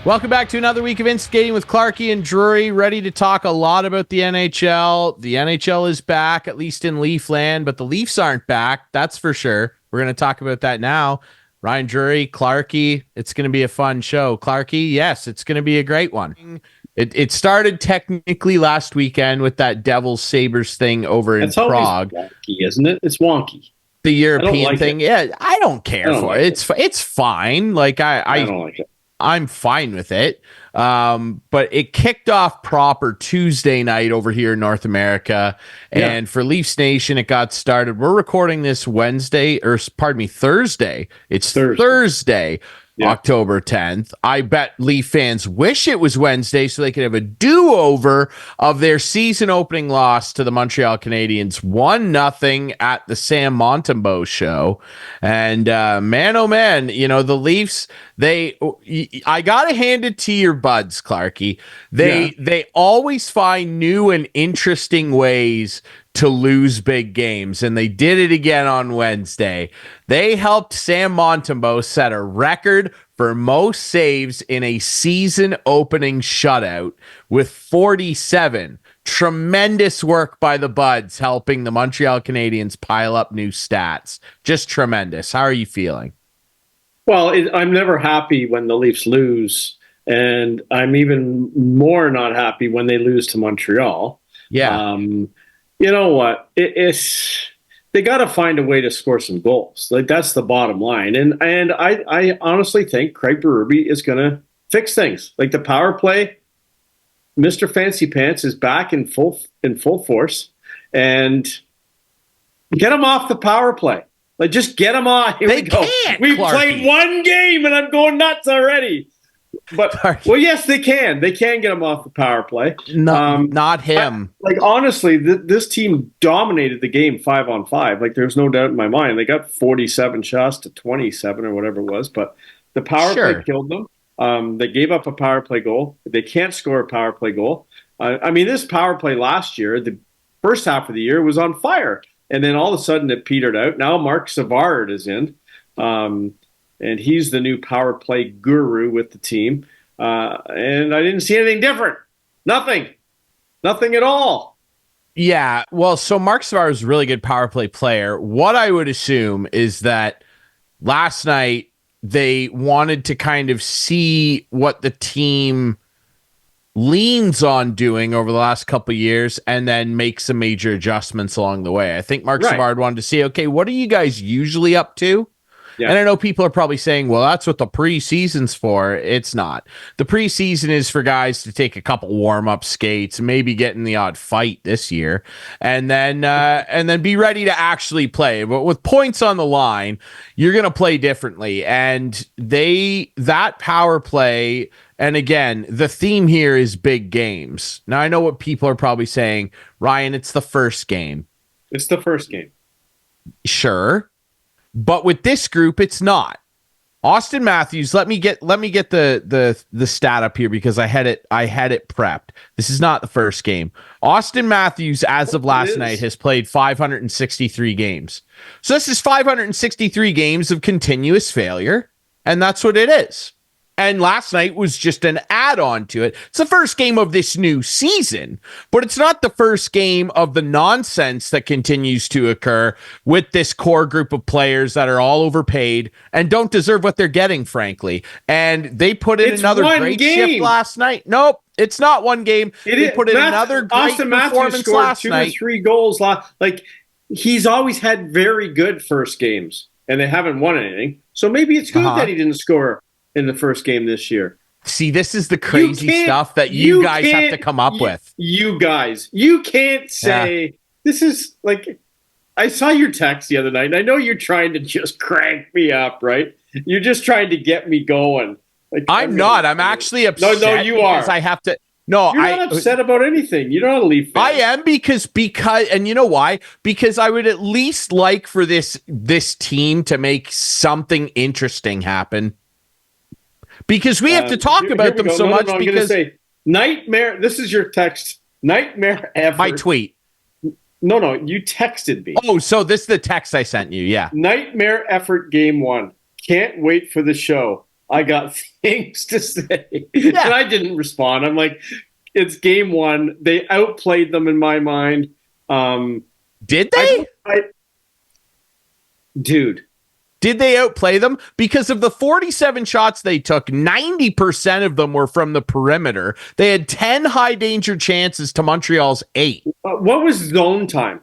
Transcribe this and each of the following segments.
Welcome back to another week of Instigating with Clarkey and Drury, ready to talk a lot about the NHL. The NHL is back, at least in Leafland, but the Leafs aren't back, that's for sure. We're going to talk about that now. Ryan, Drury, Clarkey, it's going to be a fun show. Clarkey, yes, it's going to be a great one. It started technically last weekend with that Devils Sabres thing over in Prague. Wonky, isn't it? It's wonky. The European thing, yeah, I don't care for it. It's fine. Like I don't like it. I'm fine with it. But it kicked off proper Tuesday night over here in North America. And for Leafs Nation, it got started. We're recording this Thursday. It's Thursday. October 10th. I bet Leaf fans wish it was Wednesday so they could have a do-over of their season opening loss to the Montreal Canadiens 1-0 at the Sam Montembeault show. And man, oh man, you know, the Leafs, I gotta hand it to your buds, Clarkey. They always find new and interesting ways to lose big games, and they did it again on Wednesday. They helped Sam Montembeault set a record for most saves in a season-opening shutout with 47. Tremendous work by the Buds, helping the Montreal Canadiens pile up new stats. Just tremendous. How are you feeling? Well, I'm never happy when the Leafs lose, and I'm even more not happy when they lose to Montreal. Yeah. You know what? They got to find a way to score some goals. Like, that's the bottom line. And I honestly think Craig Berube is going to fix things. Like, the power play, Mr. Fancy Pants is back in full force, and get him off the power play. Like, just get him off. Here we go. We've played one game, and I'm going nuts already. But well, yes, they can. They can get him off the power play. No, not him. Honestly, this team dominated the game 5-on-5. Like, there's no doubt in my mind. They got 47 shots to 27 or whatever it was. But the power play killed them. They gave up a power play goal. They can't score a power play goal. I mean, this power play last year, the first half of the year, was on fire, and then all of a sudden it petered out. Now Mark Savard is in. And he's the new power play guru with the team. And I didn't see anything different. Nothing at all. Yeah, well, so Mark Savard is a really good power play player. What I would assume is that last night they wanted to kind of see what the team leans on doing over the last couple of years and then make some major adjustments along the way. I think Mark Savard wanted to see, okay, what are you guys usually up to? Yeah. And I know people are probably saying, well, that's what the preseason's for. It's not. The preseason is for guys to take a couple warm-up skates, maybe get in the odd fight this year, and then be ready to actually play. But with points on the line, you're going to play differently. And that power play, and again, the theme here is big games. Now, I know what people are probably saying, Ryan, it's the first game. It's the first game. Sure. But with this group, it's not. Austin Matthews, let me get the stat up here because I had it prepped. This is not the first game. Austin Matthews, as of last night, has played 563 games. So this is 563 games of continuous failure, and that's what it is. And last night was just an add-on to it. It's the first game of this new season, but it's not the first game of the nonsense that continues to occur with this core group of players that are all overpaid and don't deserve what they're getting, frankly. And they put in another great shift last night. Nope, it's not one game. They put in another great performance last night. 2 or 3 goals. Like, he's always had very good first games, and they haven't won anything. So maybe it's good that he didn't score in the first game this year. See, this is the crazy stuff that you guys have to come up with. You can't say this is like, I saw your text the other night, and I know you're trying to just crank me up, right? You're just trying to get me going. Like, I'm not. I'm actually upset. No, you are. I have to. No, you're not upset about anything. You're not a Leaf fan. I am because, and you know why? Because I would at least like for this team to make something interesting happen. Because we have to talk about them so much. I'm because going to say nightmare. This is your text. Nightmare effort. My tweet. No, you texted me. Oh, so this is the text I sent you. Yeah. Nightmare effort game 1. Can't wait for the show. I got things to say. And I didn't respond. I'm like, it's game one. They outplayed them in my mind. Did they? Dude. Did they outplay them? Because of the 47 shots they took, 90% of them were from the perimeter. They had 10 high danger chances to Montreal's 8. What was zone time?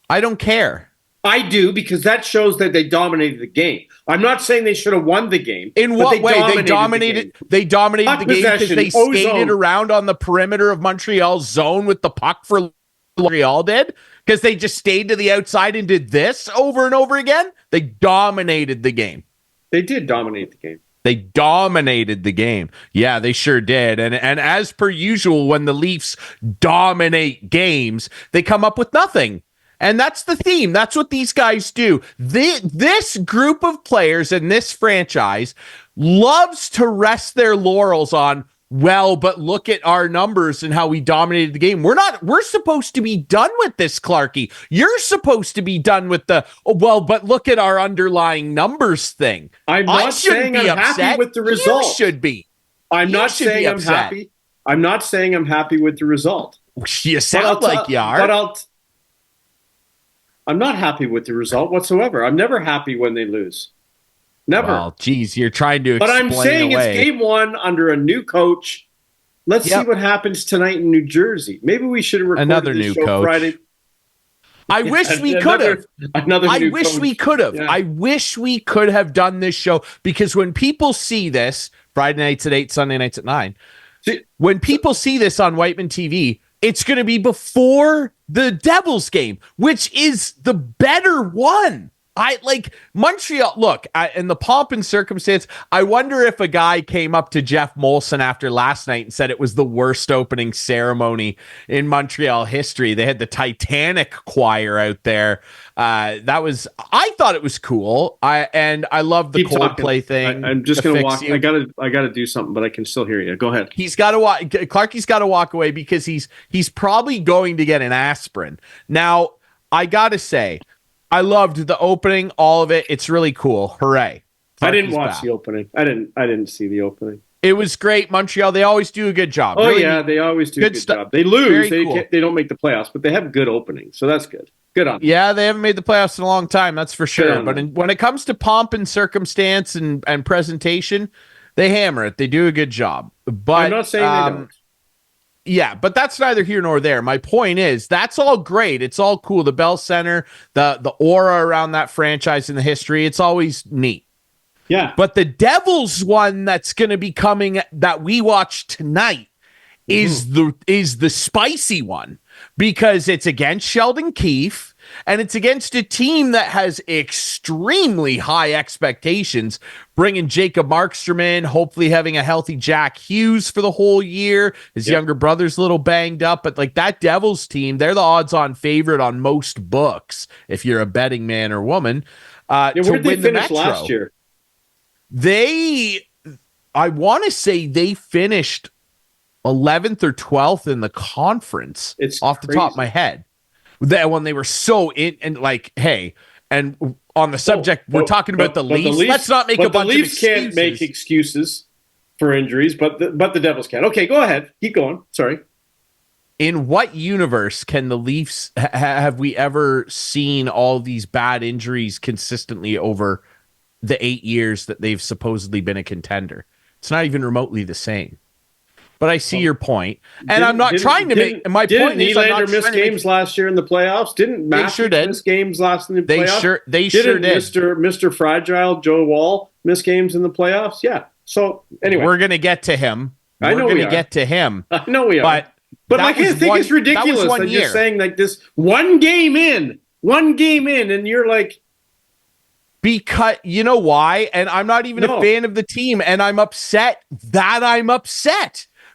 I don't care. I do, because that shows that they dominated the game. I'm not saying they should have won the game. In what way? They dominated the game because they skated around on the perimeter of Montreal's zone with the puck for Montreal did? Because they just stayed to the outside and did this over and over again? They dominated the game. They did dominate the game. They dominated the game. Yeah, they sure did. And as per usual, when the Leafs dominate games, they come up with nothing. And that's the theme. That's what these guys do. This group of players in this franchise loves to rest their laurels on, well, but look at our numbers and how we dominated the game. We're supposed to be done with this, Clarkey. You're supposed to be done with the, but look at our underlying numbers thing. I'm not saying I'm happy with the result. You should be. I'm not saying I'm happy. I'm not saying I'm happy with the result. You sound like you are. But I'm not happy with the result whatsoever. I'm never happy when they lose. Never. Well, geez, you're trying to explain away. But I'm saying it's game one under a new coach. Let's see what happens tonight in New Jersey. Maybe we should have recorded another new coach Friday. I wish we could have. I wish we could have. I wish we could have done this show, because when people see this, Friday nights at 8, Sunday nights at 9, when people see this on Whiteman TV, it's going to be before the Devils game, which is the better one. I like Montreal. Look, in the pomp and circumstance, I wonder if a guy came up to Jeff Molson after last night and said it was the worst opening ceremony in Montreal history. They had the Titanic choir out there. I thought it was cool. I love the Coldplay thing. I'm just going to walk. I gotta do something, but I can still hear you. Go ahead. He's got to walk. Clarkey's got to walk away because he's probably going to get an aspirin. Now, I got to say, I loved the opening, all of it. It's really cool. Hooray. I didn't watch the opening. I didn't see the opening. It was great. Montreal, they always do a good job. Oh, really, yeah, they always do a good job. They lose. They don't make the playoffs, but they have good openings, so that's good. Good on them. Yeah, they haven't made the playoffs in a long time, that's for sure. But when it comes to pomp and circumstance and presentation, they hammer it. They do a good job. But I'm not saying they don't. Yeah, but that's neither here nor there. My point is, that's all great. It's all cool. The Bell Center, the aura around that franchise and the history, it's always neat. Yeah. But the Devils one that's going to be coming that we watch tonight is the spicy one, because it's against Sheldon Keefe and it's against a team that has extremely high expectations, bringing Jacob Markstrom in, hopefully having a healthy Jack Hughes for the whole year. His younger brother's a little banged up, but like that Devils team, they're the odds-on favorite on most books if you're a betting man or woman. Where did they finish last year? I want to say they finished 11th or 12th in the conference. It's off the top of my head. That when they were so in and like, hey, and on the subject, we're talking about the Leafs. Let's not make a bunch of excuses. The Leafs can't make excuses for injuries, but the Devils can. Okay, go ahead. Keep going. Sorry. In what universe can the Leafs have we ever seen all these bad injuries consistently over the 8 years that they've supposedly been a contender? It's not even remotely the same. But I see your point, and I'm not trying to make my point. Didn't Nylander miss games last year in the playoffs? Didn't Matthews miss games last in the playoffs? They sure did. Mr. Fragile Joe Wall miss games in the playoffs? Yeah. So anyway, we're gonna get to him. I know we are. Get to him. I know we are. But like, I think it's ridiculous. I'm just saying, like, this one game in, and you're like. Because you know why? And I'm not even a fan of the team, and I'm upset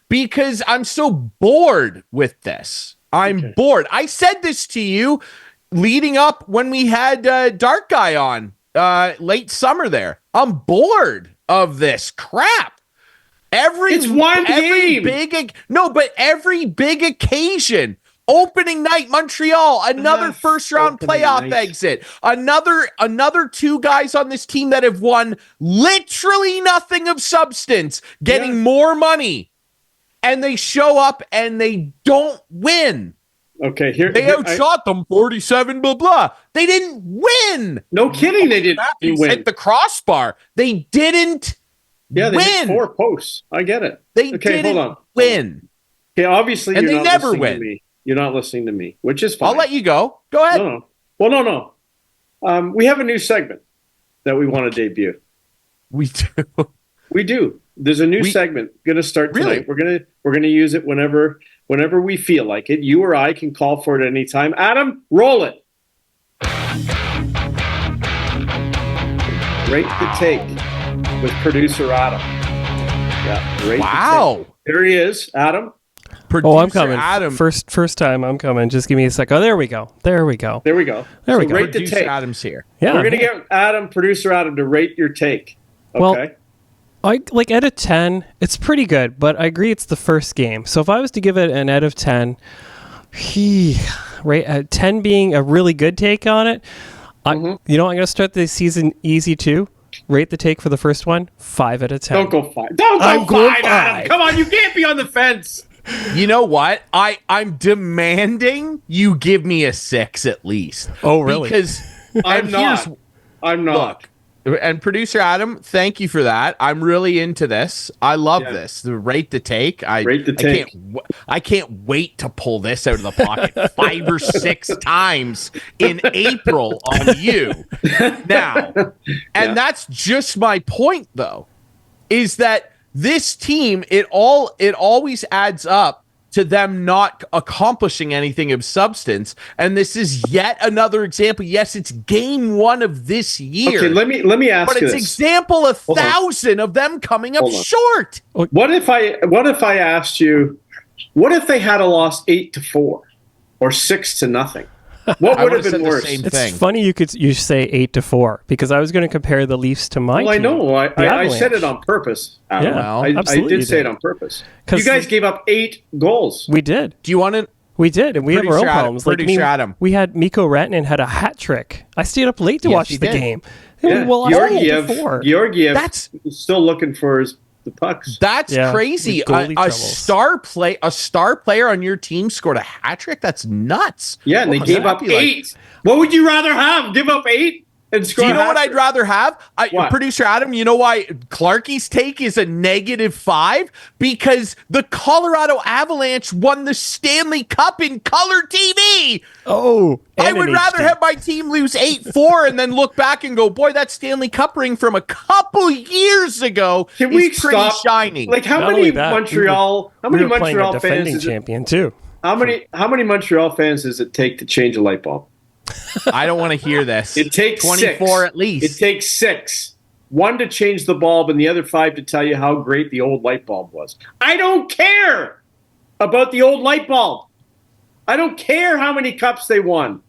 because I'm so bored with this. I'm bored. I said this to you leading up when we had Dark Guy on late summer there. I'm bored of this crap. Every big occasion, Opening night, Montreal, another first-round playoff exit. Another two guys on this team that have won literally nothing of substance, getting more money, and they show up and they don't win. Okay, they outshot them 47, blah, blah. They didn't win. No kidding, they didn't win. Hit the crossbar. They didn't they win. hit 4 posts. I get it. They didn't win. Okay, obviously and you're they not never listening win. to me. You're not listening to me, which is fine. I'll let you go. Go ahead. No. Well, no. We have a new segment that we want to debut. We do. We do. There's a new segment going to start tonight. Really? We're going to use it whenever we feel like it. You or I can call for it anytime. Adam, roll it. Rate the Take with producer Adam. Yeah, rate the Take. There he is, Adam. Producer I'm coming. Adam. First time I'm coming. Just give me a sec. Oh, there we go. There we go. Rate the take. Adam's here. Yeah, we're gonna get producer Adam, to rate your take. Okay. Well, I like out of 10. It's pretty good, but I agree it's the first game. So if I was to give it an out of 10, 10 being a really good take on it. I'm gonna start the season easy too. Rate the take for the first one, 5 out of 10. Don't go 5. Don't go 5, Adam. Come on, you can't be on the fence. You know what? I'm demanding you give me a 6 at least. Oh, really? Because I'm not. Look, and producer Adam, thank you for that. I'm really into this. I love this. The rate the take. Rate the take. I can't wait to pull this out of the pocket 5 or 6 times in April on you. Now, and that's just my point, though, is that this team, it always adds up to them not accomplishing anything of substance, and this is yet another example. Yes, it's game 1 of this year. Okay, let me ask you this. But it's example 1,000 of them coming up short. What if I asked you, what if they had a loss 8-4 or 6-0? What would have been worse? It's funny you say 8-4 because I was going to compare the Leafs to my team. I know. I said it on purpose. Adam. Yeah, I did say it on purpose. You guys gave up 8 goals. We did. Do you want to? We did, and we have our own problems. Adam. We had Mikko Rantanen had a hat trick. I stayed up late to watch the game. Yeah. Georgiev. That's still looking for the pucks. That's crazy. A star player on your team scored a hat trick. That's nuts. Yeah, and they gave up 8. What would you rather have? Give up 8 and score? Do you know what I'd rather have? Producer Adam, you know why Clarkey's take is a -5? Because the Colorado Avalanche won the Stanley Cup in color TV. Oh, I would rather have my team lose 8-4 and then look back and go, boy, that Stanley Cup ring from a couple years ago is pretty shiny. Like how many Montreal fans is champion too? How many Montreal fans does it take to change a light bulb? I don't want to hear this. It takes 24 6. at least. It takes 6. 1 to change the bulb and the other 5 to tell you how great the old light bulb was. I don't care about the old light bulb. I don't care how many cups they won.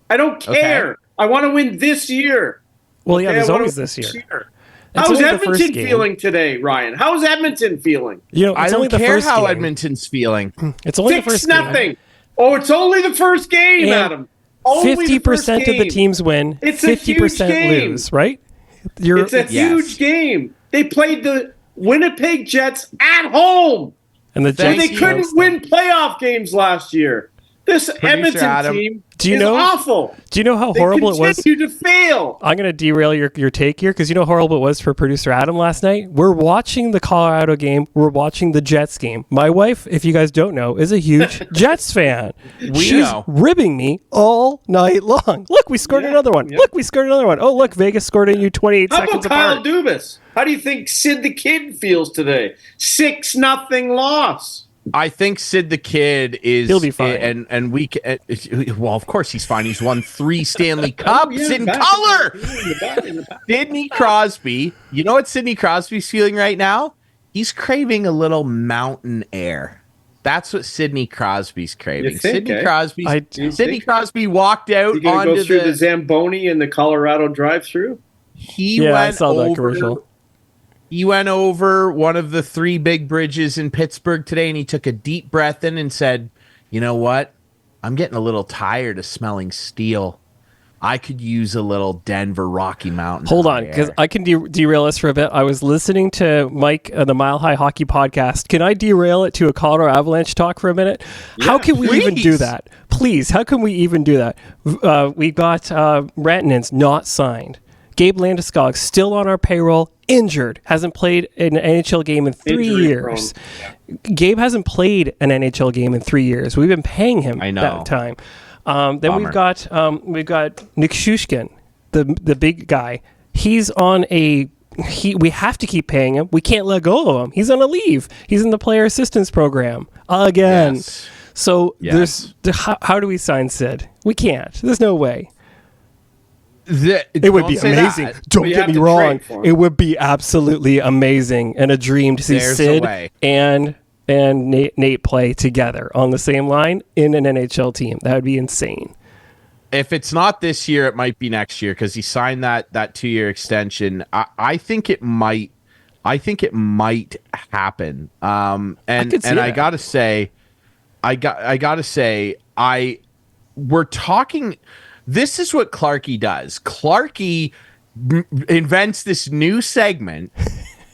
I don't care. Okay. I want to win this year. Well, yeah, there's always this year. How's Edmonton feeling today, Ryan? How's Edmonton feeling? I don't care how Edmonton's feeling. It's only the first game. 6-0. Oh, it's only the first game, Adam. 50% of the teams win. It's 50% lose, right? It's a huge game. They played the Winnipeg Jets at home. And they couldn't win playoff games last year. This Edmonton team is awful. Do you know how horrible it was? They continue to fail. I'm going to derail your take here because you know how horrible it was for producer Adam last night? We're watching the Colorado game. We're watching the Jets game. My wife, if you guys don't know, is a huge Jets fan. She's ribbing me all night long. Look, we scored another one. Look, we scored another one. Oh, look, Vegas scored on you 28 seconds apart. How about Kyle Dubas? How do you think Sid the Kid feels today? 6-0 loss. I think Sid the Kid is. He'll be fine. And we can, well, of course he's fine. He's won 3 Stanley Cups in color. Sidney Crosby. You know what Sidney Crosby's feeling right now? He's craving a little mountain air. That's what Sidney Crosby's craving. Sidney Crosby walked out onto go through the Zamboni in the Colorado drive-through. I saw that commercial. He went over one of the 3 big bridges in Pittsburgh today, and he took a deep breath in and said, you know what? I'm getting a little tired of smelling steel. I could use a little Denver Rocky Mountain. Hold on, because I can derail us for a bit. I was listening to Mike, the Mile High Hockey Podcast. Can I derail it to a Colorado Avalanche talk for a minute? Yeah, how can we even do that? Please, how can we even do that? We got Rantanen's not signed. Gabe Landeskog still on our payroll, injured, hasn't played an NHL game in 3 years. Yeah. Gabe hasn't played an NHL game in 3 years. We've been paying him that time. Then we've got Nick Shushkin, the big guy. He's on we have to keep paying him. We can't let go of him. He's on a leave. He's in the player assistance program again. Yes. So how do we sign Sid? We can't. There's no way. It would be amazing. Don't get me wrong. It would be absolutely amazing and a dream to see Sid and Nate play together on the same line in an NHL team. That would be insane. If it's not this year, it might be next year because he signed that 2-year extension. I think it might. I think it might happen. And I gotta say, we're talking. This is what Clarkey does. Clarkey invents this new segment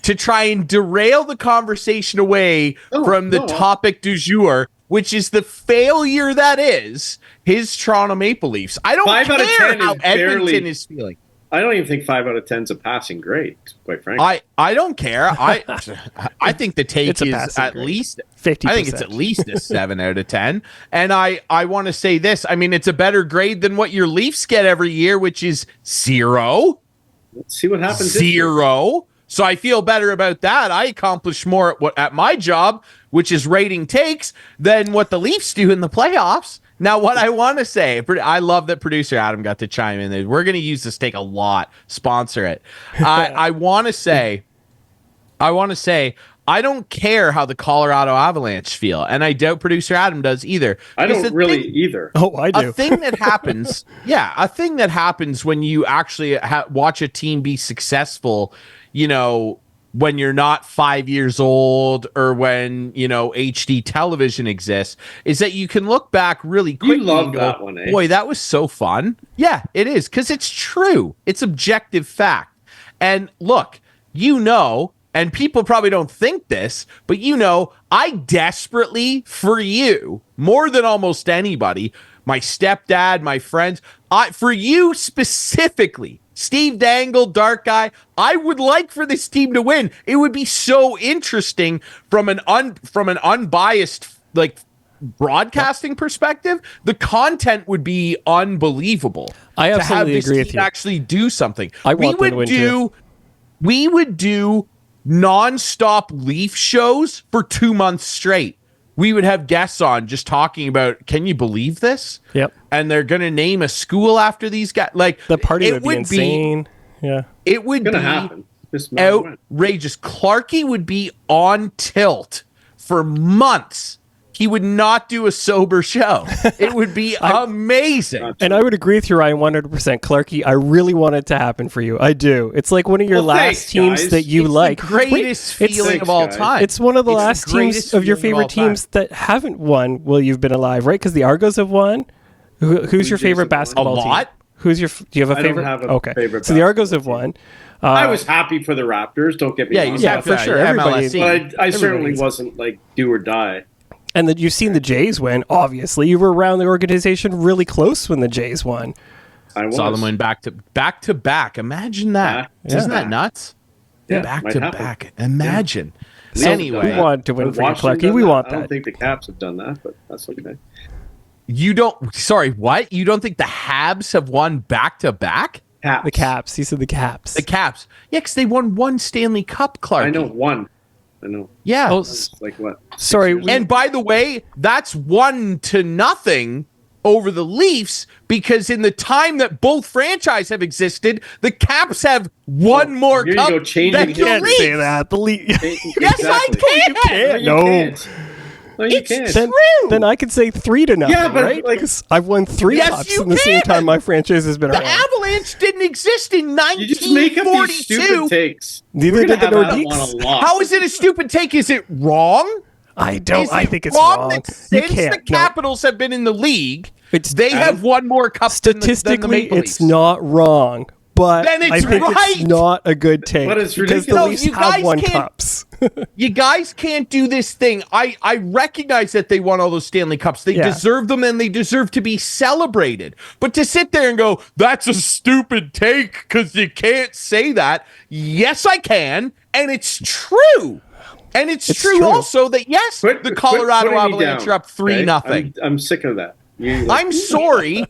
to try and derail the conversation away from the topic du jour, which is the failure that is his Toronto Maple Leafs. I don't care how Edmonton is feeling. I don't even think 5 out of 10 is a passing grade, quite frankly. I don't care. I think the take is at least 50%. I think it's at least a 7 out of 10. And I want to say this. I mean, it's a better grade than what your Leafs get every year, which is 0. Let's see what happens. 0. So I feel better about that. I accomplish more at my job, which is rating takes, than what the Leafs do in the playoffs. Now, what I want to say, I love that producer Adam got to chime in there. We're going to use this take a lot. Sponsor it. I want to say, I don't care how the Colorado Avalanche feel, and I doubt producer Adam does either. I don't really either. Oh, I do. A thing that happens, a thing that happens when you actually watch a team be successful, when you're not 5 years old or when, HD television exists, is that you can look back really quickly. You love that one, eh? Boy, that was so fun. Yeah, it is, because it's true. It's objective fact. And look, and people probably don't think this, but I desperately, for you, more than almost anybody, my stepdad, my friends, for you specifically, Steve Dangle, Dark Guy, I would like for this team to win. It would be so interesting from an unbiased broadcasting perspective. The content would be unbelievable. I absolutely agree with you. Actually do something. We would do non-stop Leaf shows for 2 months straight. We would have guests on just talking about, can you believe this? Yep. And they're going to name a school after these guys. The party would be insane. It would be happen. Outrageous. Clarkey would be on tilt for months. He would not do a sober show. It would be amazing. And I would agree with you, Ryan, 100%. Clarkey, I really want it to happen for you. I do. It's like one of your last teams that you like. The greatest feeling of all time. It's one of the last teams of your favorite teams that haven't won while you've been alive, right? Because the Argos have won. Who's your favorite basketball team? Do you have a favorite? I don't have a favorite. So the Argos have won. I was happy for the Raptors. Don't get me wrong. Yeah, for sure. But I certainly wasn't do or die. And you've seen the Jays win, obviously. You were around the organization really close when the Jays won. I saw them win back to back. Imagine that. Isn't that nuts? Yeah, back to back. Imagine. So anyway, we want to win for Clarkey. We want that. I don't think the Caps have done that, but that's okay. You don't. Sorry, what? You don't think the Habs have won back to back? The Caps. He said the Caps. The Caps. Yeah, because they won one Stanley Cup, Clarkey. I know, one. I know. Yeah. What? Sorry. And by the way, that's 1-0 over the Leafs, because in the time that both franchises have existed, the Caps have one more cup than the Leafs. Can't say that. The Leafs. Yes, I can. You can't. No. No, you can't. Then I could say 3-0, yeah, but right? I've won 3 cups in the same time my franchise has been around. The Avalanche didn't exist in 1942. You just make up these stupid takes. Neither did the Nordiques. How is it a stupid take? Is it wrong? I don't. I think it's wrong. Since the Capitals have been in the league, they have won more cups statistically. Than the Maple Leafs. It's not wrong, but then I think it's not a good take. But it's because the Leafs have won cups. You guys can't do this thing. I recognize that they won all those Stanley Cups. They deserve them, and they deserve to be celebrated. But to sit there and go, that's a stupid take because you can't say that. Yes, I can, and it's true. And it's true also that, yes, the Colorado Avalanche are up 3-0. I'm sick of that. I'm sorry.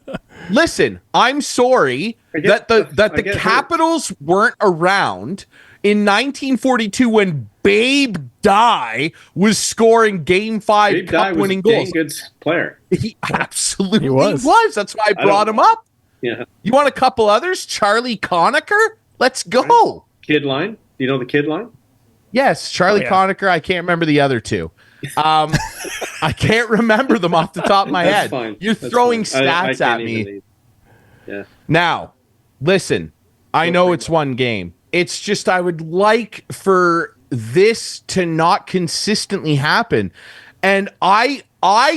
Listen, I'm sorry that the Capitals weren't around in 1942 when Babe Dye was scoring Game 5 cup-winning goals. Babe Dye was a good player. He absolutely was. That's why I brought him up. Yeah. You want a couple others? Charlie Conacher? Let's go. Right. Kid line? Do you know the kid line? Yes, Charlie Conacher. I can't remember the other two. I can't remember them off the top of my head. Fine. You're throwing stats at me. Yeah. Now, listen, I know it's one game. It's just I would like for this to not consistently happen. And I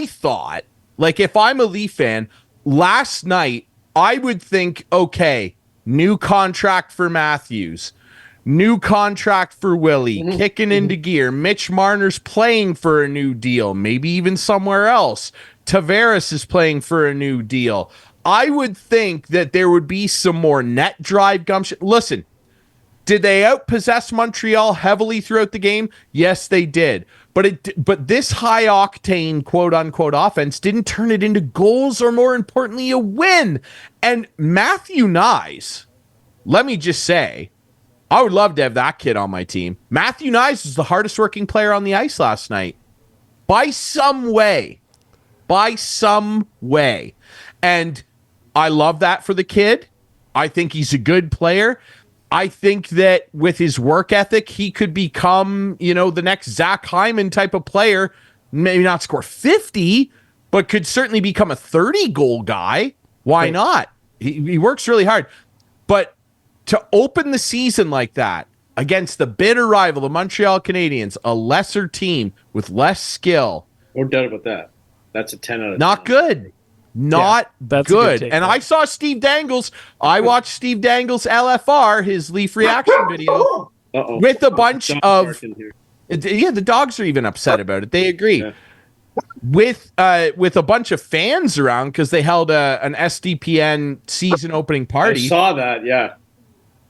thought, like, if I'm a Leaf fan, last night I would think, okay, new contract for Matthews. New contract for Willie, kicking into gear. Mitch Marner's playing for a new deal, maybe even somewhere else. Tavares is playing for a new deal. I would think that there would be some more net drive gumption. Listen, did they outpossess Montreal heavily throughout the game? Yes, they did. But this high octane quote unquote offense didn't turn it into goals or, more importantly, a win. And Matthew Nyes, let me just say, I would love to have that kid on my team. Matthew Nyes was the hardest working player on the ice last night. By some way. And I love that for the kid. I think he's a good player. I think that with his work ethic, he could become, the next Zach Hyman type of player. Maybe not score 50, but could certainly become a 30-goal guy. Why not? He works really hard. But to open the season like that against the bitter rival, the Montreal Canadiens, a lesser team with less skill. No doubt about that. That's a 10 out of 10. Not good. Not good. And I saw Steve Dangles. I watched Steve Dangles' LFR, his Leaf reaction video, with a bunch of... Yeah, the dogs are even upset about it. They agree. Yeah. With a bunch of fans around because they held an SDPN season opening party. I saw that, yeah.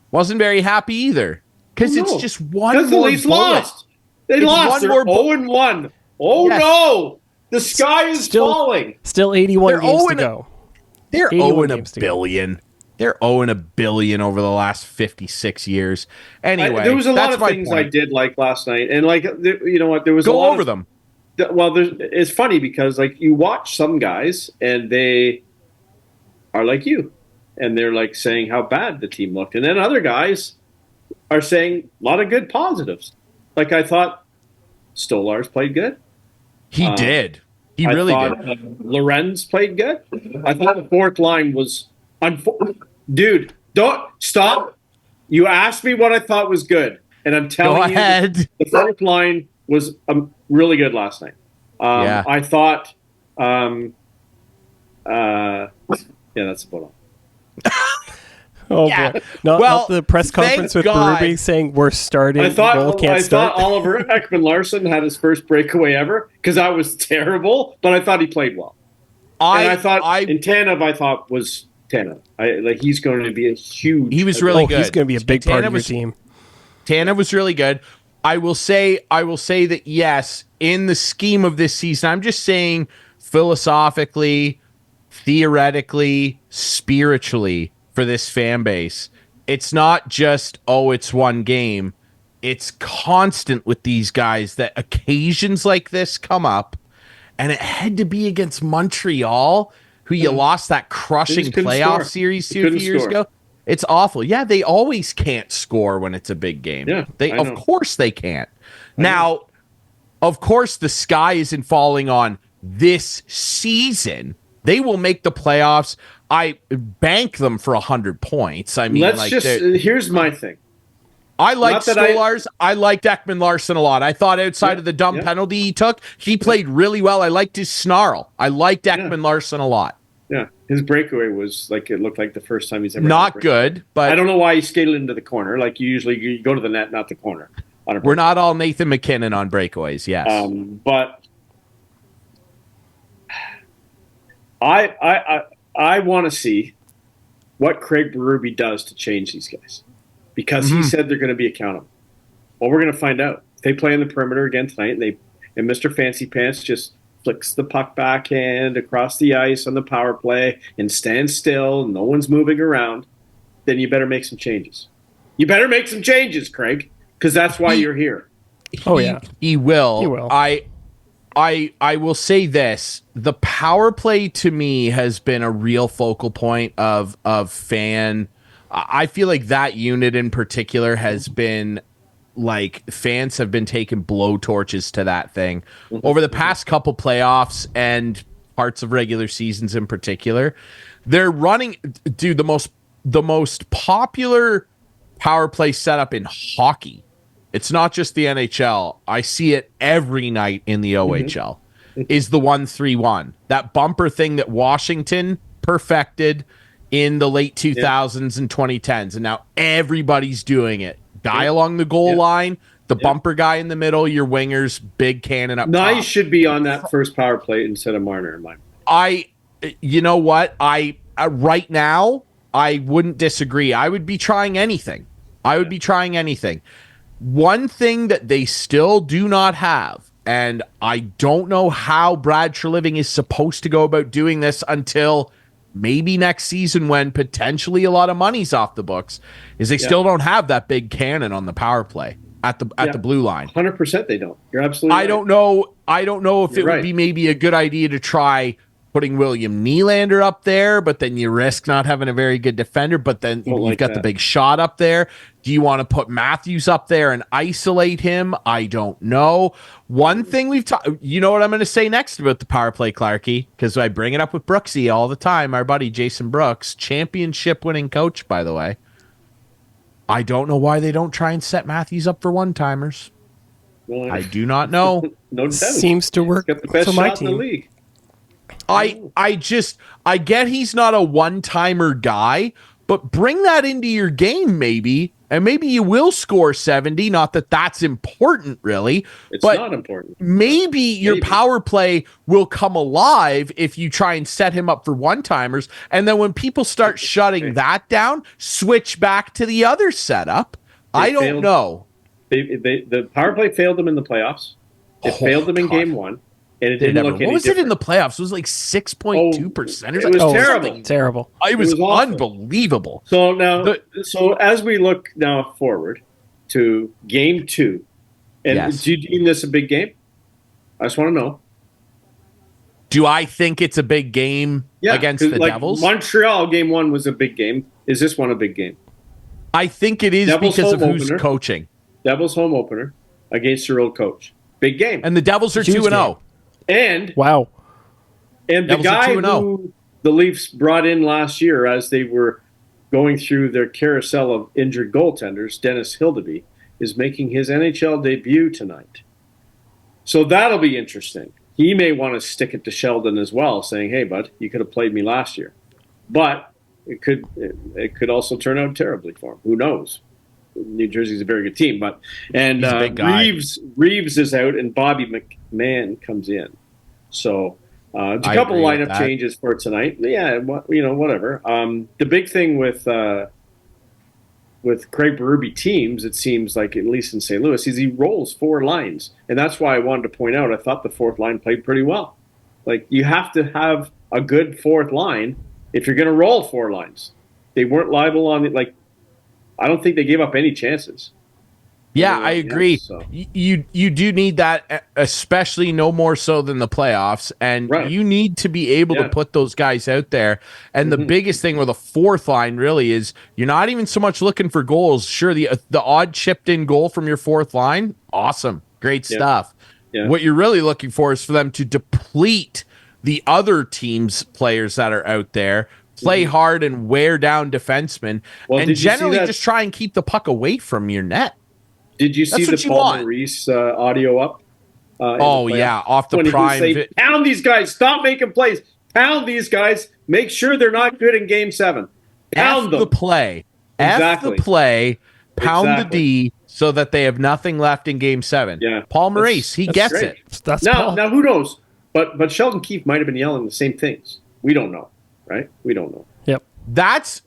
Wasn't very happy either. Because it's just one more. Because the Leafs lost. They lost. They're 0-1. Oh, yes. No. The sky is falling. Still 81 games to go. They're 0-1 a billion. They're 0-1 a billion over the last 56 years. Anyway, there was a lot of things I did like last night. And, you know what? There was a lot over them. Well, it's funny because, you watch some guys and they are like you. And they're saying how bad the team looked. And then other guys are saying a lot of good positives. I thought Stolarz played good. He did. He really did. Lorenz played good. I thought the fourth line was... Dude, don't stop. You asked me what I thought was good. And I'm telling you, the fourth line was really good last night. I thought... yeah, that's about all. Boy. Not the press conference with Drury saying we're starting. I thought Oliver Ekman-Larsson had his first breakaway ever because that was terrible, but I thought he played well. Tanev I thought was Tanev. He's going to be a huge. He was really good. He's going to be a big part of your team. Tanev was really good. I will say that yes, in the scheme of this season, I'm just saying philosophically, theoretically, spiritually. For this fan base, it's not just, it's one game. It's constant with these guys that occasions like this come up, and it had to be against Montreal, who you lost that crushing playoff series to a few years ago. It's awful. Yeah, they always can't score when it's a big game. Yeah, of course they can't. Now, of course, the sky isn't falling on this season. They will make the playoffs. I bank them for 100 points. I mean, here's my thing. I liked Stolarz. I liked Ekman Larson a lot. I thought outside of the dumb penalty he took, he played really well. I liked his snarl. I liked Ekman Larson a lot. Yeah, his breakaway was like, it looked like the first time he's ever not good, but I don't know why he skated into the corner. Like you go to the net, not the corner. We're not all Nathan McKinnon on breakaways, yes. But I want to see what Craig Berube does to change these guys, because he said they're going to be accountable. Well, we're going to find out. If they play in the perimeter again tonight, and Mr. Fancy Pants just flicks the puck backhand across the ice on the power play and stands still, and no one's moving around, then you better make some changes. You better make some changes, Craig, because that's why you're here. He will. I will say this: the power play to me has been a real focal point of fan. I feel like that unit in particular has been like, fans have been taking blowtorches to that thing over the past couple playoffs and parts of regular seasons in particular. They're running, dude, the most popular power play setup in hockey. It's not just the NHL. I see it every night in the OHL. Is the 1-3-1. That bumper thing that Washington perfected in the late 2000s and 2010s. And now everybody's doing it. Guy along the goal line, the bumper guy in the middle, your wingers, big cannon up top. Should be on that first power play instead of Marner in my mind. You know what? Right now, I wouldn't disagree. I would be trying anything. One thing that they still do not have, and I don't know how Brad Treliving is supposed to go about doing this until maybe next season when potentially a lot of money's off the books, is they still don't have that big cannon on the power play at the blue line. 100% they don't. You're absolutely right. I don't know if it would be maybe a good idea to try putting William Nylander up there, but then you risk not having a very good defender, but then you've got the big shot up there. Do you want to put Matthews up there and isolate him? I don't know. One thing we've talked, you know what I'm going to say next about the power play, Clarkey, because I bring it up with Brooksy all the time, our buddy Jason Brooks, championship winning coach, by the way. I don't know why they don't try and set Matthews up for one-timers. Well, I do not know. No doubt. Seems to work got the best for my shot team. in the league. I get he's not a one-timer guy, but bring that into your game maybe, and maybe you will score 70. Not that that's important, really. It's not important. Maybe your power play will come alive if you try and set him up for one-timers, and then when people start shutting that down, switch back to the other setup. I don't know. The power play failed them in the playoffs. It failed them in game one. And it didn't look any What was different. it in the playoffs? It was like 6.2%. It was terrible. Terrible. It was unbelievable. So now, as we look now forward to game two, and do you deem this a big game? I just want to know. Do I think it's a big game against the Devils? Montreal game one was a big game. Is this one a big game? I think it is because of who's coaching. Devils home opener against your old coach. Big game. And the Devils are 2-0. And wow. And the guy who the Leafs brought in last year as they were going through their carousel of injured goaltenders, Dennis Hildeby, is making his NHL debut tonight. So that'll be interesting. He may want to stick it to Sheldon as well, saying, "Hey, bud, you could have played me last year." But it could also turn out terribly for him. Who knows? New Jersey's a very good team, but Reeves is out and Bobby McMahon comes in, so a couple lineup changes for tonight. Yeah, whatever. The big thing with Craig Berube teams, it seems like, at least in St. Louis, is he rolls four lines, and that's why I wanted to point out I thought the fourth line played pretty well. Like, you have to have a good fourth line if you're going to roll four lines. They weren't liable on it, like. I don't think they gave up any chances. Yeah, I agree. So. You do need that, especially no more so than the playoffs. And you need to be able to put those guys out there. And the biggest thing with a fourth line really is you're not even so much looking for goals. Sure, the odd chipped in goal from your fourth line, awesome. Great stuff. Yeah. What you're really looking for is for them to deplete the other team's players that are out there play hard and wear down defensemen, and generally just try and keep the puck away from your net. Did you see the Paul Maurice audio up? Off the prime. Pound these guys. Stop making plays. Pound these guys. Make sure they're not good in Game 7. Pound them. The play. Exactly. F the play. Pound the D so that they have nothing left in Game 7. Yeah. Paul Maurice, he gets great. it. Now, who knows? But Sheldon Keefe might have been yelling the same things. We don't know, right? We don't know. Yep. That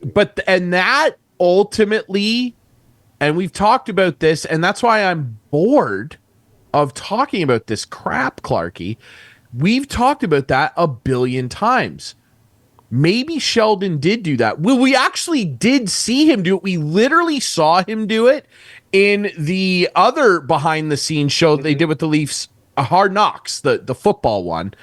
ultimately, and we've talked about this, and that's why I'm bored of talking about this crap, Clarkey. We've talked about that a billion times. Maybe Sheldon did do that. Well, we actually did see him do it. We literally saw him do it in the other behind-the-scenes show they did with the Leafs, Hard Knocks, the football one.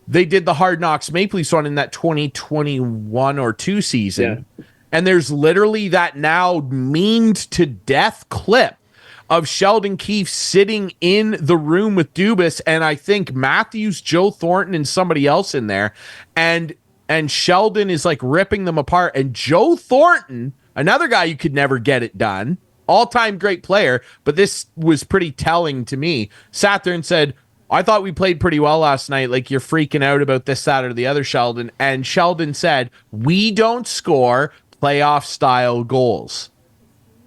They did the Hard Knocks Maple Leafs one in that 2021 or 2 season. Yeah. And there's literally that now memed to death clip of Sheldon Keefe sitting in the room with Dubas, and I think Matthews, Joe Thornton, and somebody else in there. And Sheldon is like ripping them apart. And Joe Thornton, another guy you could never get it done, all-time great player, but this was pretty telling to me, sat there and said, I thought we played pretty well last night. Like, you're freaking out about this, that, or the other, Sheldon. And Sheldon said, we don't score playoff-style goals.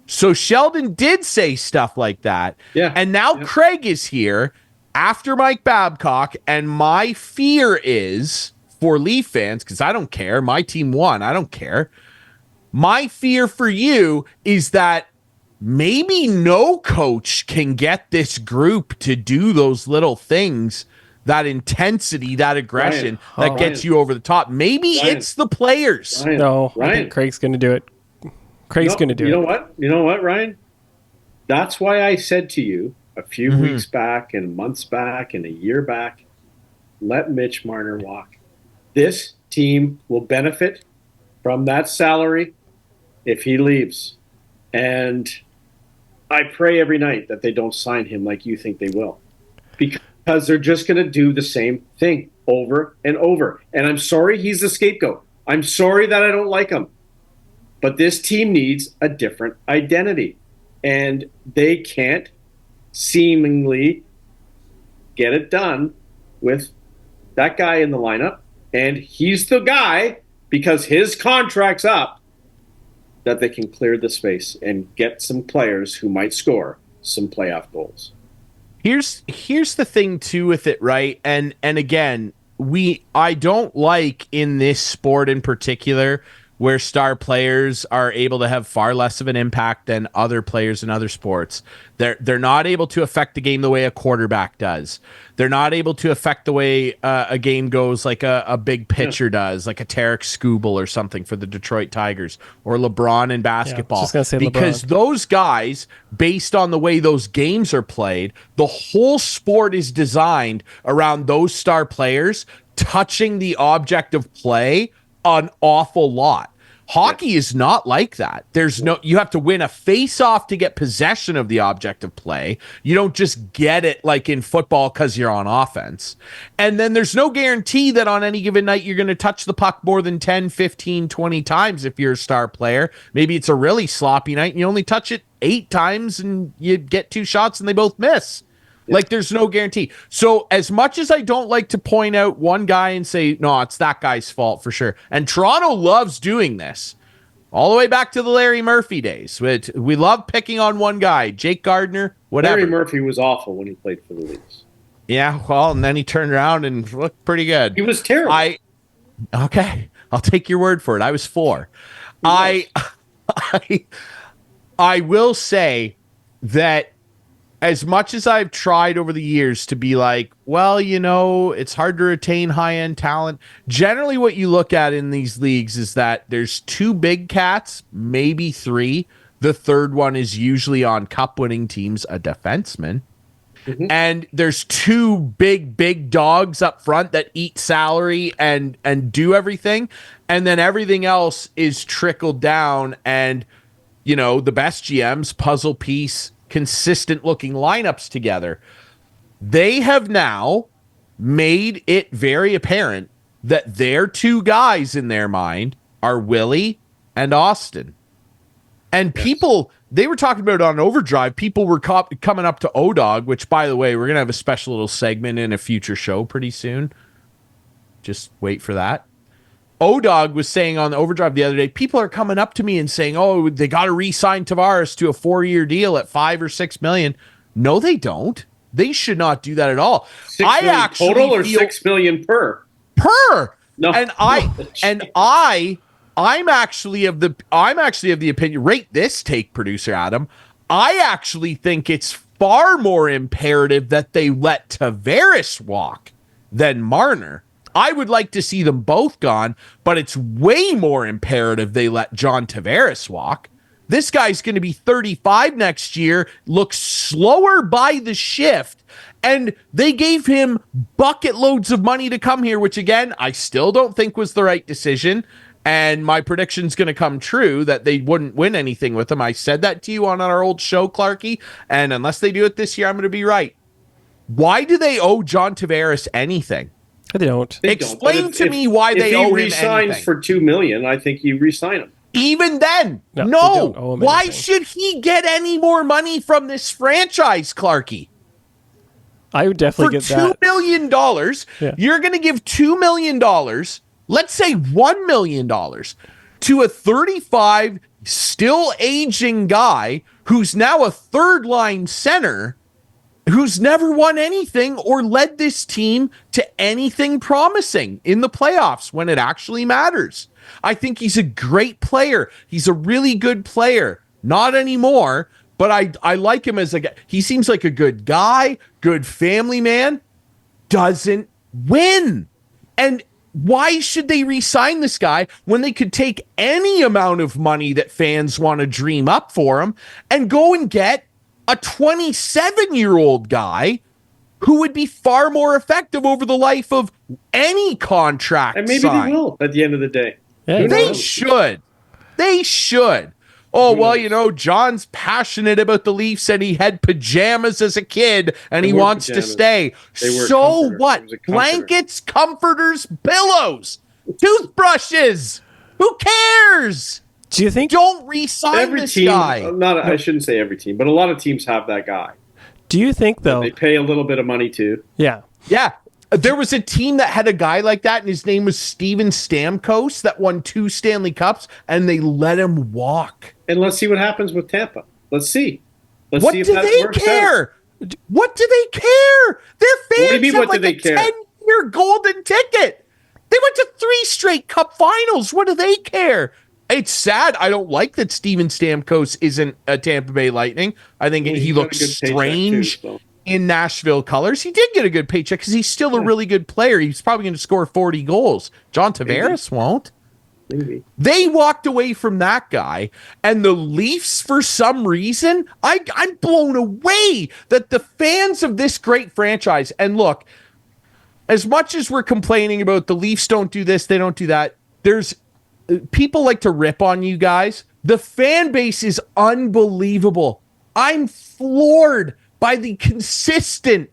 So Sheldon did say stuff like that. Yeah. And now Craig is here after Mike Babcock, and my fear is, for Leaf fans, because I don't care, my team won, I don't care. My fear for you is that maybe no coach can get this group to do those little things, that intensity, that aggression that gets you over the top. Maybe it's the players. No, I think Craig's going to do it. Craig's going to do it. You know what, Ryan? That's why I said to you a few weeks back and months back and a year back, let Mitch Marner walk. This team will benefit from that salary if he leaves. And I pray every night that they don't sign him like you think they will, because they're just going to do the same thing over and over. And I'm sorry he's the scapegoat. I'm sorry that I don't like him. But this team needs a different identity. And they can't seemingly get it done with that guy in the lineup. And he's the guy, because his contract's up, that they can clear the space and get some players who might score some playoff goals. Here's the thing too with it, right? And again, I don't like in this sport in particular where star players are able to have far less of an impact than other players in other sports. They're not able to affect the game the way a quarterback does. They're not able to affect the way a game goes like a big pitcher does, like a Tarek Skubal or something for the Detroit Tigers, or LeBron in basketball. Just gonna say because LeBron. Those guys, based on the way those games are played, the whole sport is designed around those star players touching the object of play an awful lot. Hockey is not like that. You have to win a face-off to get possession of the object of play. You don't just get it like in football because you're on offense. And then there's no guarantee that on any given night you're going to touch the puck more than 10, 15, 20 times if you're a star player. Maybe it's a really sloppy night and you only touch it 8 times and you get 2 shots and they both miss. Like, there's no guarantee. So as much as I don't like to point out one guy and say, no, it's that guy's fault for sure. And Toronto loves doing this all the way back to the Larry Murphy days. We love picking on one guy, Jake Gardner, whatever. Larry Murphy was awful when he played for the Leafs. Yeah, well, and then he turned around and looked pretty good. He was terrible. Okay, I'll take your word for it. I was 4. I will say that as much as I've tried over the years to be like, well, it's hard to retain high-end talent. Generally, what you look at in these leagues is that there's 2 big cats, maybe 3. The third one is usually on cup-winning teams, a defenseman. Mm-hmm. And there's 2 big dogs up front that eat salary and do everything. And then everything else is trickled down. And, the best GMs, puzzle piece, consistent looking lineups together. They have now made it very apparent that their 2 guys in their mind are Willie and Austin. And people, they were talking about it on Overdrive. People were coming up to O-Dog, which, by the way, we're going to have a special little segment in a future show pretty soon. Just wait for that. O-Dog was saying on the Overdrive the other day, people are coming up to me and saying, oh, they got to re-sign Tavares to a 4-year deal at $5 or $6 million. No, they don't. They should not do that at all. $6 million total or $6 million per? Per. No. I'm actually of the opinion, rate this take, producer Adam. I actually think it's far more imperative that they let Tavares walk than Marner. I would like to see them both gone, but it's way more imperative they let John Tavares walk. This guy's going to be 35 next year, looks slower by the shift, and they gave him bucket loads of money to come here, which, again, I still don't think was the right decision. And my prediction's going to come true that they wouldn't win anything with him. I said that to you on our old show, Clarkey, and unless they do it this year, I'm going to be right. Why do they owe John Tavares anything? They don't. Explain to me why they owe him anything. If he resigns for $2 million, I think you resign him. Even then, no. Why should he get any more money from this franchise, Clarkey? I would definitely get that. For $2 million, you're going to give $2 million, let's say $1 million, to a 35, still aging guy who's now a third-line center who's never won anything or led this team to anything promising in the playoffs when it actually matters. I think he's a great player. He's a really good player. Not anymore, but I like him as a guy. He seems like a good guy, good family man, doesn't win. And why should they re-sign this guy when they could take any amount of money that fans want to dream up for him and go and get a 27-year-old guy who would be far more effective over the life of any contract? And maybe they will at the end of the day. Yeah, they should. They should. Oh, well, John's passionate about the Leafs and he had pajamas as a kid and he wants to stay. So what? Blankets, comforters, pillows, toothbrushes. Who cares? Do you think? Don't re-sign this guy. I shouldn't say every team, but a lot of teams have that guy. Do you think, though? They pay a little bit of money, too. Yeah. Yeah. There was a team that had a guy like that, and his name was Steven Stamkos, that won 2 Stanley Cups, and they let him walk. And let's see what happens with Tampa. Let's see. What do they care? What do they care? Their fans have like a 10-year golden ticket. They went to 3 straight Cup finals. What do they care? It's sad. I don't like that Steven Stamkos isn't a Tampa Bay Lightning. I think he looks strange in Nashville colors. He did get a good paycheck because he's still a really good player. He's probably going to score 40 goals. John Tavares won't. Maybe. They walked away from that guy, and the Leafs, for some reason, I'm blown away that the fans of this great franchise, and look, as much as we're complaining about the Leafs don't do this, they don't do that, there's people like to rip on you guys. The fan base is unbelievable. I'm floored by the consistent,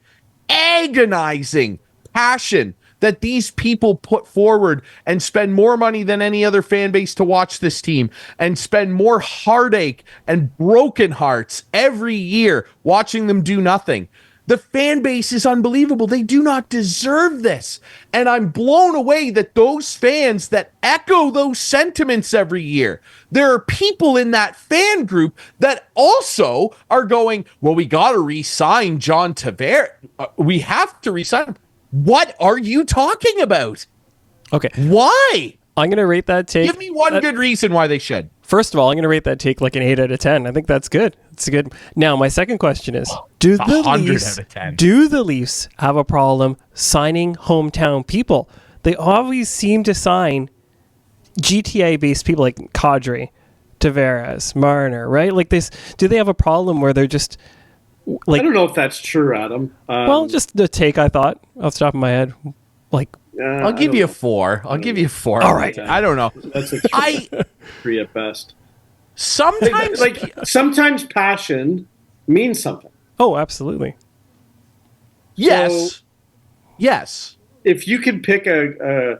agonizing passion that these people put forward and spend more money than any other fan base to watch this team and spend more heartache and broken hearts every year watching them do nothing. The fan base is unbelievable. They do not deserve this. And I'm blown away that those fans that echo those sentiments every year, there are people in that fan group that also are going, well, we got to re-sign John Tavares. We have to re-sign him. What are you talking about? Okay. Why? I'm going to rate that take. Give me one good reason why they should. First of all, I'm going to rate that take like an 8 out of 10. I think that's good. It's good. Now, my second question is, do the Leafs have a problem signing hometown people? They always seem to sign GTA-based people like Kadri, Tavares, Marner, right? Like this. Do they have a problem where they're just like? I don't know if that's true, Adam. Well, just the take I thought off the top of my head, like. I'll give you a 4. I'll give you a 4. All right. I don't know. That's a 3 at best. Sometimes passion means something. Oh, absolutely. Yes. So, yes. If you could pick a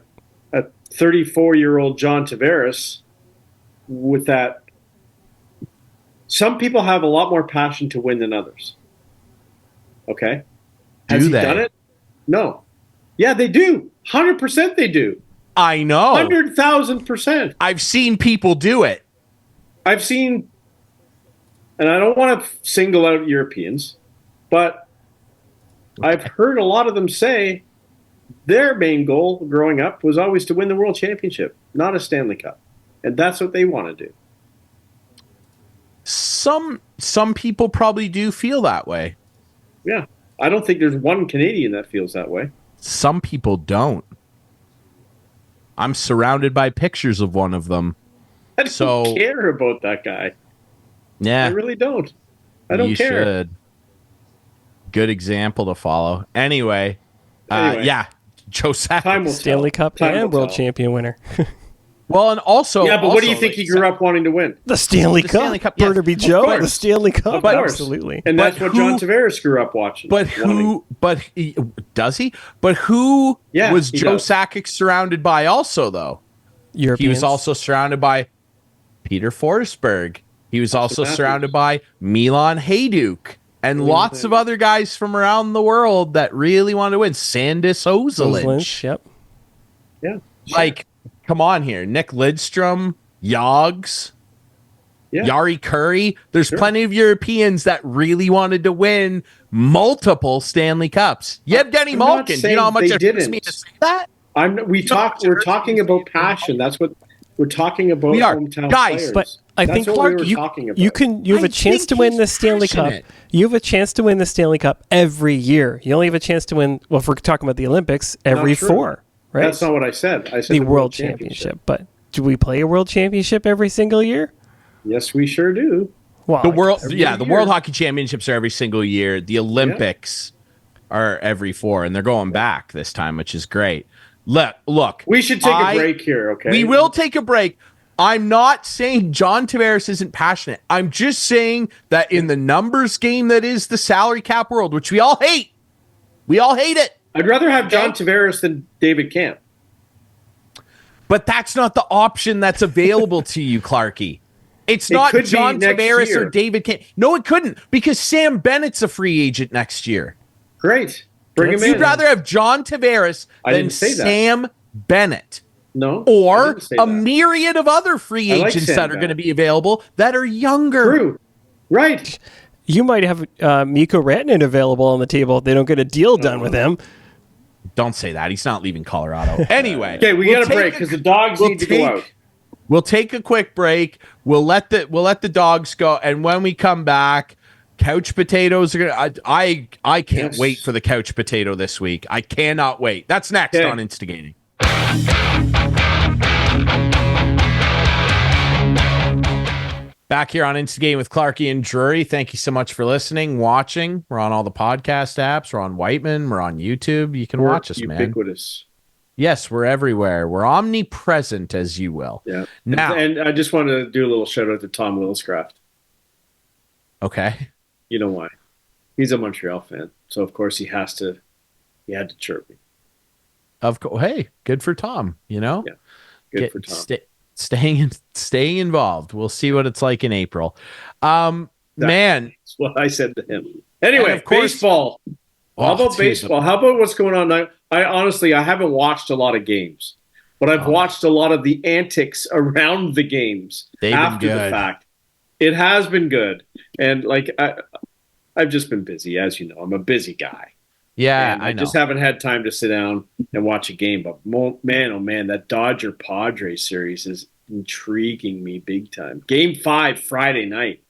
34-year-old John Tavares with that. Some people have a lot more passion to win than others. Okay? Has he done it? No. Yeah, they do. 100% they do. I know. 100,000%. I've seen people do it. I've seen, and I don't want to single out Europeans, but I've heard a lot of them say their main goal growing up was always to win the World Championship, not a Stanley Cup. And that's what they want to do. Some people probably do feel that way. Yeah. I don't think there's one Canadian that feels that way. Some people don't. I'm surrounded by pictures of one of them. I don't care about that guy. Yeah. I really don't. I don't care. You should. Good example to follow. Anyway. Yeah. Joe Sakic. Stanley Cup and World Champion winner. Well, and also... Yeah, but what do you think he grew up wanting to win? The Stanley Cup. Burnaby Joe, the Stanley Cup. Of course. Absolutely. And that's what John Tavares grew up watching. Does he? But who was Joe Sakic surrounded by also, though? Europeans. He was also surrounded by Peter Forsberg. He was also surrounded by Milan Hajduk. And lots of other guys from around the world that really wanted to win. Sandis Ozolic. Yep. Yeah. Like... Come on here. Nick Lidstrom, Yogs, Yari Curry. There's plenty of Europeans that really wanted to win multiple Stanley Cups. Yevgeny Malkin. Do you know how much it hurts me to say that? We're talking about passion. That's what we're talking about. We are. Hometown guys, players. but I think Clark, you have a chance to win the Stanley Cup. You have a chance to win the Stanley Cup every year. You only have a chance to win, well, if we're talking about the Olympics, every 4. Right? That's not what I said. I said the World Championship. But do we play a World Championship every single year? Yes, we sure do. Well, the World Hockey Championships are every single year. The Olympics are every 4, and they're going back this time, which is great. Look. We should take a break here, okay? We will take a break. I'm not saying John Tavares isn't passionate. I'm just saying that in the numbers game that is the salary cap world, which we all hate it. I'd rather have John Tavares than David Camp. But that's not the option that's available to you, Clarkey. It's not John Tavares or David Camp. No, it couldn't, because Sam Bennett's a free agent next year. Great. Bring him in. You'd rather have John Tavares than Sam Bennett. No. Or a myriad of other free agents that are going to be available that are younger. True. Right. You might have Mikko Rantanen available on the table if they don't get a deal done with him. Don't say that. He's not leaving Colorado. Anyway. Okay, we got a break because the dogs need to go out. We'll take a quick break. We'll let the dogs go, and when we come back, couch potatoes are gonna. I can't wait for the couch potato this week. I cannot wait. That's next on Instigating. Back here on Instigating with Clarkey and Drury. Thank you so much for listening, watching. We're on all the podcast apps. We're on Whiteman. We're on YouTube. You can watch us, man. Ubiquitous. Yes, we're everywhere. We're omnipresent, as you will. Yeah. Now, and I just want to do a little shout out to Tom Williscraft. Okay. You know why? He's a Montreal fan, so of course he had to chirp me. Of course. Hey, good for Tom. You know. Yeah. Good for Tom. Staying involved. We'll see what it's like in April. Man, that's what I said to him. Anyway, of course, baseball. How about baseball? How about what's going on now? I honestly haven't watched a lot of games, but I've watched a lot of the antics around the games after the fact. It has been good, and I've just been busy, as you know. I'm a busy guy. Yeah, and I just haven't had time to sit down and watch a game. But man, oh man, that Dodger Padres series is intriguing me big time. Game 5 Friday night.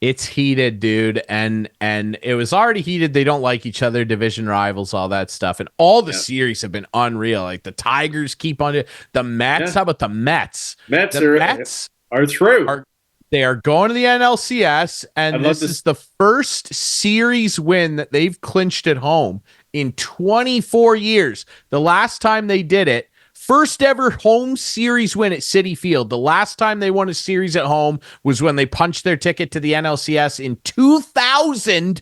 It's heated, dude, and it was already heated. They don't like each other, division rivals, all that stuff, and all the series have been unreal. Like the Tigers keep on it. The Mets, how about the Mets? Mets are through. They are going to the NLCS, and this is the first series win that they've clinched at home in 24 years. The last time they did it, first ever home series win at Citi Field. The last time they won a series at home was when they punched their ticket to the NLCS in 2000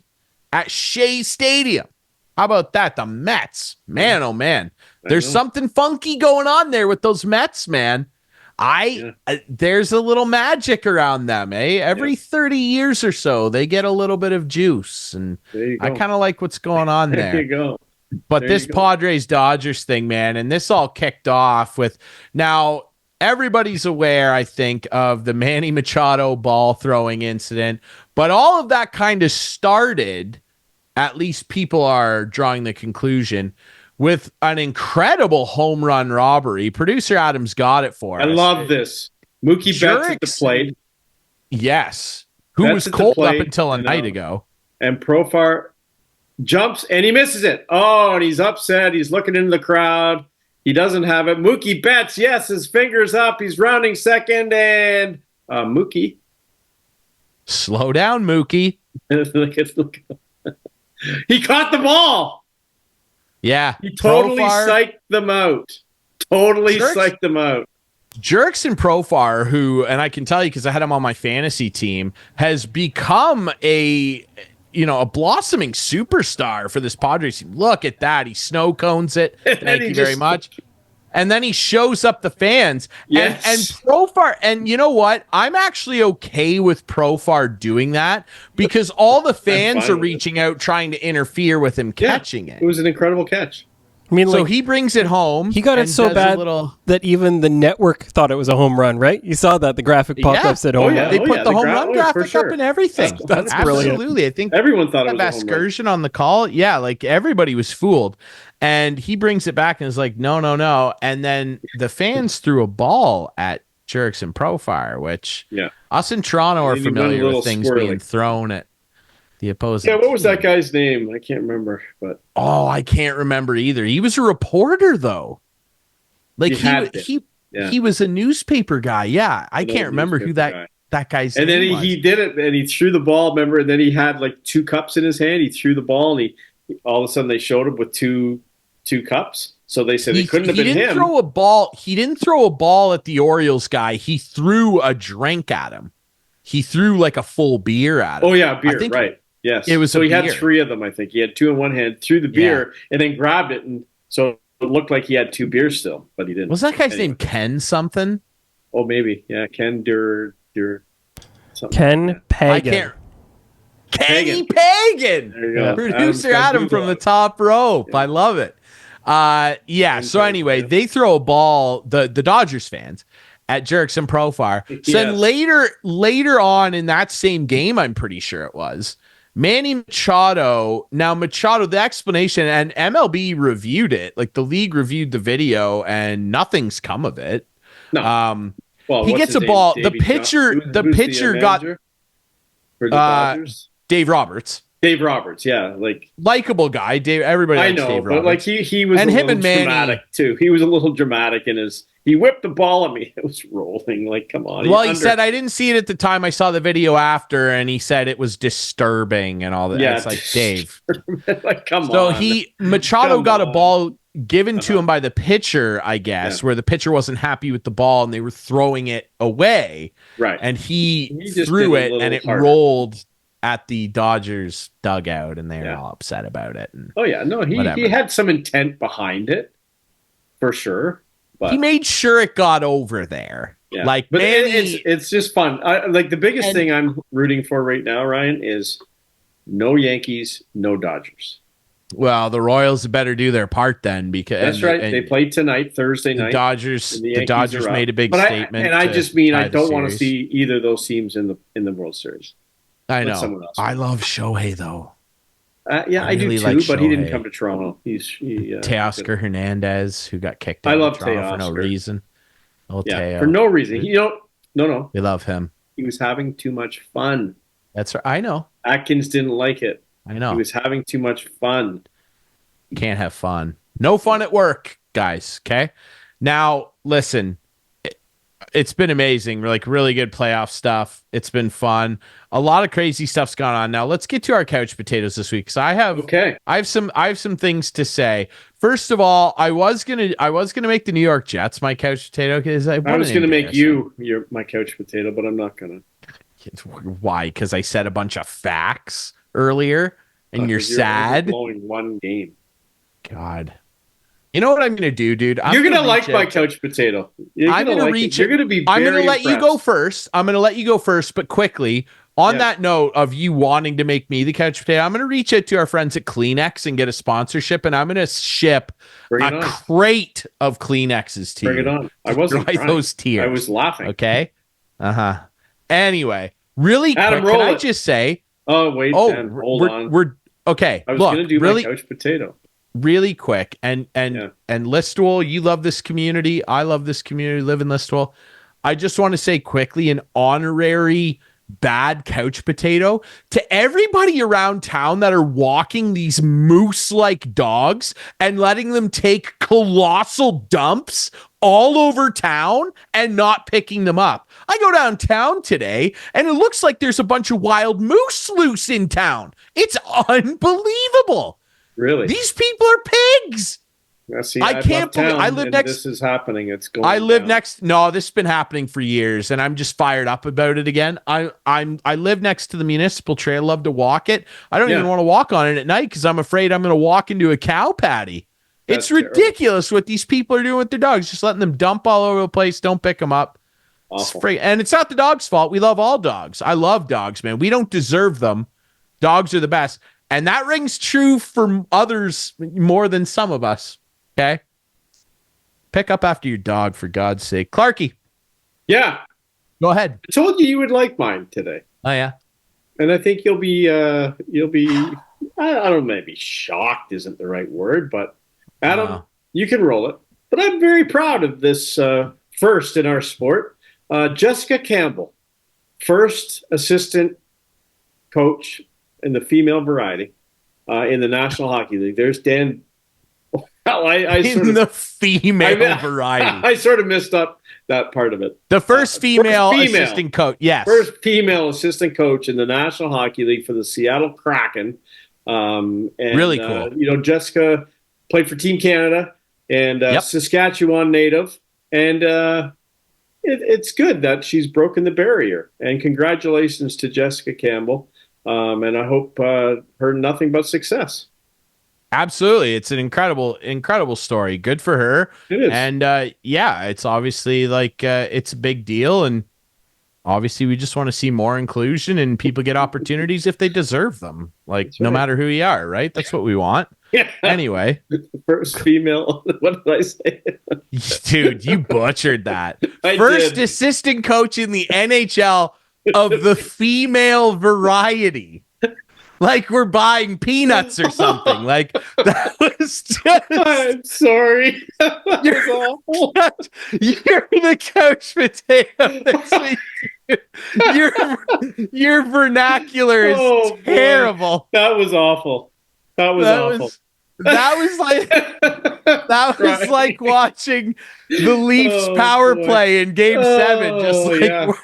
at Shea Stadium. How about that? The Mets. Man, oh man. There's something funky going on there with those Mets, man. There's a little magic around them, eh? Every 30 years or so, they get a little bit of juice, and I kind of like what's going on there. There you go. But this Padres-Dodgers thing, man, and this all kicked off with now everybody's aware, I think, of the Manny Machado ball throwing incident, but all of that kind of started, at least people are drawing the conclusion, with an incredible home run robbery. Producer Adams got it for us. I love this. Mookie Betts at the plate. Yes. Who was cold up until a night ago. And Profar jumps and he misses it. Oh, and he's upset. He's looking into the crowd. He doesn't have it. Mookie Betts, yes, his finger's up. He's rounding second, and Mookie. Slow down, Mookie. He caught the ball. Yeah. He totally psyched them out. Psyched them out. Jurickson Profar, who, and I can tell you because I had him on my fantasy team, has become a blossoming superstar for this Padres team. Look at that. He snow cones it. Thank you very much. And then he shows up the fans. Yes. And Profar, and you know what? I'm actually okay with Profar doing that because all the fans are reaching out trying to interfere with him catching it. It was an incredible catch. I mean, so he brings it home. He got it so bad that even the network thought it was a home run, right? You saw that the graphic popped up said home run. They put the home run graphic up and everything. That's brilliant. Absolutely. I think everyone thought it was Excursion on the call. Yeah, like everybody was fooled. And he brings it back and is like, no. And then the fans threw a ball at Jurickson Profar, which us in Toronto are familiar with things being thrown at the opposing what was that guy's name? I can't remember. But I can't remember either. He was a reporter, though. Like he was a newspaper guy. Yeah, I can't remember who that guy's and name then was. He did it, and he threw the ball, remember? And then he had like 2 cups in his hand. He threw the ball, and all of a sudden they showed him with two cups. So they said it couldn't have been him. He didn't throw a ball at the Orioles guy. He threw a drink at him. He threw like a full beer at him. Oh, yeah, beer, right. Yes. It was so he had 3 of them, I think. He had 2 in one hand, threw the beer, and then grabbed it. And so it looked like he had 2 beers still, but he didn't. Was that guy's name Ken something? Oh, maybe. Yeah, Ken Dur Ken Pagan. Kenny Pagan. There you go. Producer Adam from the top rope. Yeah. I love it. So anyway, they throw a ball, the Dodgers fans, at Jurickson Profar. So then later on in that same game, I'm pretty sure it was, Manny Machado. Now Machado, the explanation, and MLB reviewed it, like the league reviewed the video, and nothing's come of it. No. He gets a ball. The pitcher got Dave Roberts. Dave Roberts, yeah, like likable guy. Everybody likes Dave Roberts. But like he was and a him little and Manny dramatic too. He was a little dramatic in his. He whipped the ball at me. It was rolling. Like, come on. Well, he said I didn't see it at the time. I saw the video after, and he said it was disturbing and all that. Yeah, it's like Dave. Like, come on. So Machado got a ball given to him by the pitcher, I guess, where the pitcher wasn't happy with the ball and they were throwing it away. Right. And he threw it and it rolled at the Dodgers dugout, and they were all upset about it. And he had some intent behind it, for sure. But he made sure it got over there. Yeah. Like, but it's just fun. Like the biggest thing I'm rooting for right now, Ryan, is no Yankees, no Dodgers. Well, the Royals better do their part then, because that's right. They play tonight, Thursday night. The Dodgers made a big statement. I just mean I don't want to see either of those teams in the World Series. I know. I love Shohei though. I really do too, but he didn't come to Toronto. Teoscar Hernandez, who got kicked out of Toronto for no reason. For no reason. No. We love him. He was having too much fun. That's right. I know. Atkins didn't like it. I know. He was having too much fun. You can't have fun. No fun at work, guys. Okay. Now, listen. It's been amazing. Like, really good playoff stuff. It's been fun. A lot of crazy stuff's gone on. Now let's get to our couch potatoes this week, because I have some things to say. First of all, I was gonna make the New York Jets my couch potato, because I was gonna make you my couch potato, but I'm not gonna. Why? Because I said a bunch of facts earlier, and you're sad. Blowing one game. God. You know what I'm going to do, dude? You're going to like my couch potato. I'm going to reach it. You're going to be I'm going to let impressed. you go first. I'm going to let you go first, but quickly, on that note of you wanting to make me the couch potato, I'm going to reach out to our friends at Kleenex and get a sponsorship, and I'm going to ship a crate of Kleenexes to you. Bring it on. I wasn't crying. Those tears. I was laughing. Okay? Uh-huh. Anyway, really Adam, quick, can I just say... Oh, wait, Ben, hold on. We're okay. I was going to do my couch potato. Really quick, and Listowel, you love this community. I love this community. Live in Listowel. I just want to say quickly an honorary bad couch potato to everybody around town that are walking these moose-like dogs and letting them take colossal dumps all over town and not picking them up. I go downtown today and it looks like there's a bunch of wild moose loose in town. It's unbelievable. Really? These people are pigs. Yeah, see, I can't believe I live next. This is happening. It's going. I live next. No, this has been happening for years, and I'm just fired up about it again. I live next to the municipal trail. Love to walk it. I don't even want to walk on it at night because I'm afraid I'm going to walk into a cow patty. It's ridiculous what these people are doing with their dogs. Just letting them dump all over the place. Don't pick them up. And it's not the dog's fault. We love all dogs. I love dogs, man. We don't deserve them. Dogs are the best. And that rings true for others more than some of us. Okay? Pick up after your dog, for God's sake. Clarkey. Yeah. Go ahead. I told you would like mine today. Oh, yeah? And I think you'll be, I don't know, maybe shocked isn't the right word, but Adam, you can roll it. But I'm very proud of this first in our sport. Jessica Campbell, first assistant coach in the female variety in the National Hockey League. There's Dan. The female variety. I sort of missed up that part of it. The first female assistant coach. Yes. First female assistant coach in the National Hockey League for the Seattle Kraken. And, really cool. Jessica played for Team Canada and Saskatchewan native. And it's good that she's broken the barrier. And congratulations to Jessica Campbell. And I hope her nothing but success. Absolutely. It's an incredible story. Good for her. It is. And it's obviously it's a big deal. And obviously we just want to see more inclusion and people get opportunities if they deserve them. No matter who you are, right? That's what we want. Yeah. Anyway. The first female. What did I say? Dude, you butchered that. I first did. Assistant coach in the NHL of the female variety. Like we're buying peanuts or something. That was just... I'm sorry. You're awful. You're the couch potato this week. Your vernacular is terrible. Boy. That was awful. That was awful. That was like watching the Leafs power play in Game 7. Just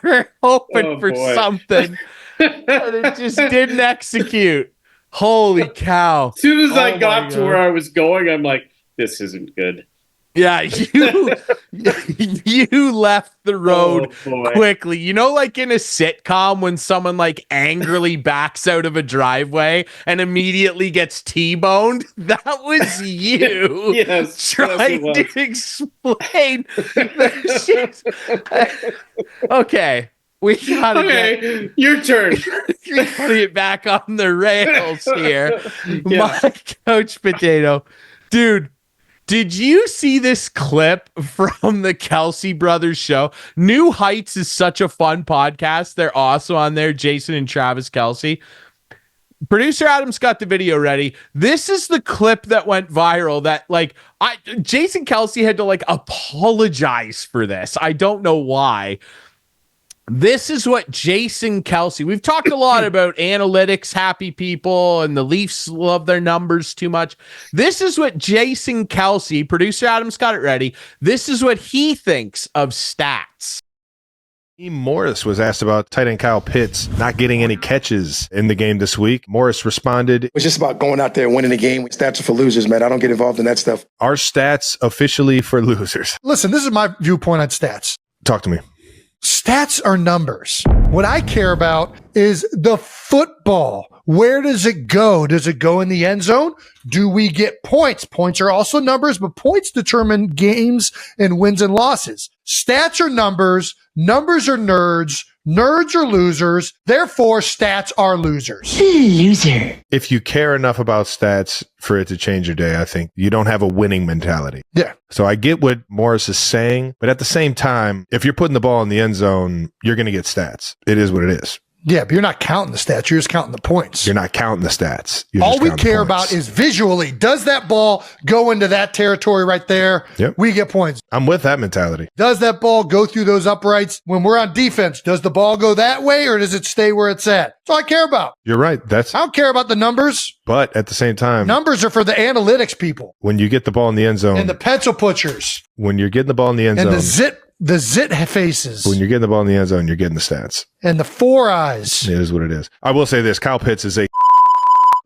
we're hoping for something. And it just didn't execute. Holy cow. As soon as I got to where I was going, I'm like, this isn't good. Yeah, you left the road quickly. You know, like in a sitcom when someone angrily backs out of a driveway and immediately gets T-boned? That was you. Yes, trying to explain the shit. Okay. We gotta your turn. Put it back on the rails here. Yeah. My couch potato. Dude, did you see this clip from the Kelce brothers show? New Heights is such a fun podcast. They're also on there, Jason and Travis Kelce. Producer Adam's got the video ready. This is the clip that went viral that Jason Kelce had to apologize for this. I don't know why. This is what Jason Kelce, we've talked a lot about analytics, happy people, and the Leafs love their numbers too much. This is what Jason Kelce, producer Adam's got it ready. This is what he thinks of stats. Morris was asked about tight end Kyle Pitts not getting any catches in the game this week. Morris responded, "It's just about going out there and winning the game. Stats are for losers, man. I don't get involved in that stuff." Are stats officially for losers? Listen, this is my viewpoint on stats. Talk to me. Stats are numbers. What I care about is the football. Where does it go? Does it go in the end zone? Do we get points? Points are also numbers, but points determine games and wins and losses. Stats are numbers. Numbers are nerds. Nerds are losers. Therefore, stats are losers. Loser. If you care enough about stats for it to change your day, I think you don't have a winning mentality. Yeah. So I get what Morris is saying, but at the same time, if you're putting the ball in the end zone, you're going to get stats. It is what it is. Yeah, but you're not counting the stats. You're just counting the points. You're not counting the stats. All we care about is visually. Does that ball go into that territory right there? Yep. We get points. I'm with that mentality. Does that ball go through those uprights? When we're on defense, does the ball go that way or does it stay where it's at? That's all I care about. You're right. I don't care about the numbers. But at the same time, numbers are for the analytics people. When you get the ball in the end zone. And the pencil pushers. When you're getting the ball in the end zone. And the zit faces. When you're getting the ball in the end zone, you're getting the stats. And the 4 eyes. It is what it is. I will say this. Kyle Pitts is a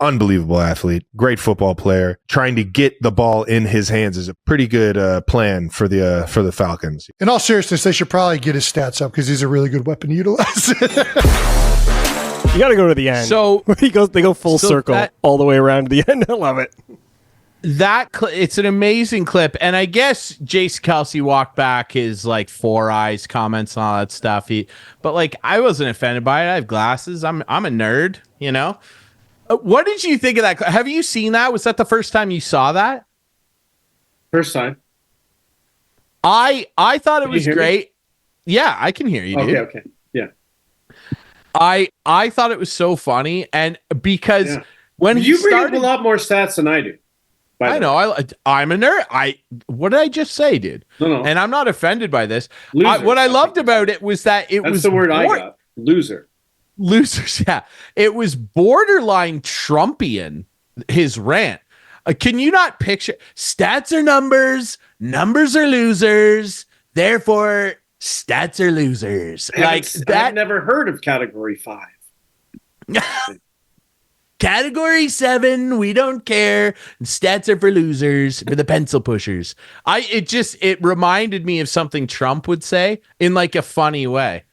unbelievable athlete. Great football player. Trying to get the ball in his hands is a pretty good plan for the Falcons. In all seriousness, they should probably get his stats up because he's a really good weapon to utilize. You got to go to the end. So they go full circle all the way around to the end. I love it. It's an amazing clip, and I guess Jason Kelce walked back his like 4 eyes comments and all that stuff. But like I wasn't offended by it. I have glasses. I'm a nerd, you know. What did you think of that? Have you seen that? Was that the first time you saw that? First time. I thought it was great. Me? Yeah, I can hear you. Dude. Okay. Yeah. I thought it was so funny, and because when you bring up a lot more stats than I do. I know. I'm a nerd. What did I just say, dude? No. And I'm not offended by this. What I loved about it was that that's the word I got. Loser. Losers, yeah. It was borderline Trumpian, his rant. Can you not picture? Stats are numbers. Numbers are losers. Therefore, stats are losers. Like that. I've never heard of Category 5. Category 7, we don't care. Stats are for losers, for the pencil pushers. It reminded me of something Trump would say in like a funny way.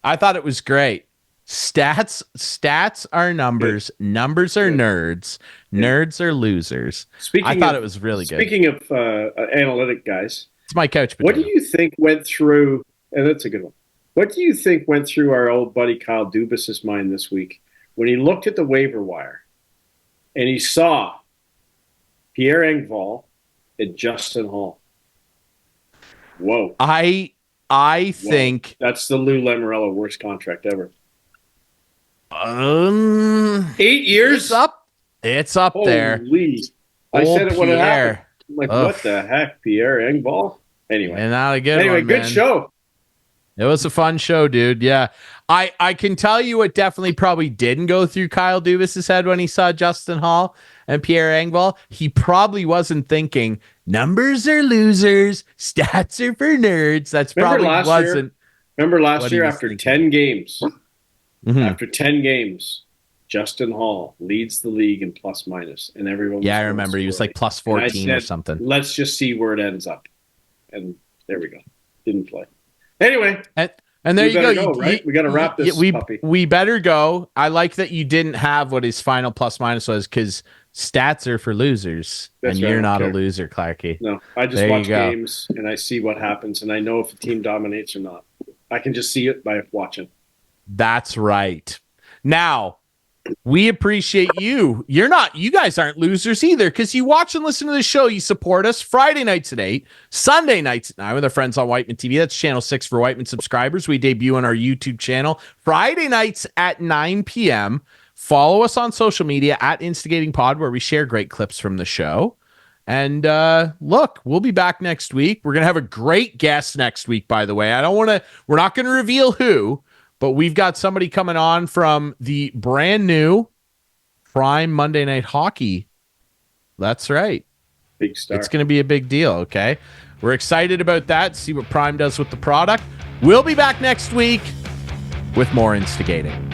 I thought it was great. Stats are numbers. Numbers are nerds. Nerds are losers. I thought it was really good. Speaking of analytic guys, it's my couch potato. What do you think went through? And that's a good one. What do you think went through our old buddy Kyle Dubas's mind this week when he looked at the waiver wire and he saw Pierre Engvall and Justin Hall? Whoa! I think that's the Lou Lamoriello worst contract ever. 8 years? It's up there. I said it when it happened. I'm like, what the heck, Pierre Engvall? Anyway, and not a good one, good show. It was a fun show, dude. Yeah. I can tell you what definitely probably didn't go through Kyle Dubas's head when he saw Justin Hall and Pierre Engvall. He probably wasn't thinking numbers are losers, stats are for nerds. That's probably wasn't. Remember last year after 10 games? After 10 games, Justin Hall leads the league in plus minus, and everyone. Yeah, I remember he was like plus 14 or something. Let's just see where it ends up, and there we go. Didn't play anyway. And there you go. Right? We got to wrap this. We better go. I like that you didn't have what his final plus minus was because stats are for losers, and you're not a loser, Clarkey. No, I just watch games and I see what happens, and I know if a team dominates or not. I can just see it by watching. That's right. Now, we appreciate you. You guys aren't losers either because you watch and listen to the show. You support us Friday nights at 8, Sunday nights at 9 with our friends on Whiteman TV. That's channel 6 for Whiteman subscribers. We debut on our YouTube channel Friday nights at 9 p.m. Follow us on social media at Instigating Pod where we share great clips from the show. And look, we'll be back next week. We're going to have a great guest next week, by the way. We're not going to reveal who, but we've got somebody coming on from the brand new Prime Monday Night Hockey. That's right. Big star. It's going to be a big deal, okay? We're excited about that, see what Prime does with the product. We'll be back next week with more Instigating.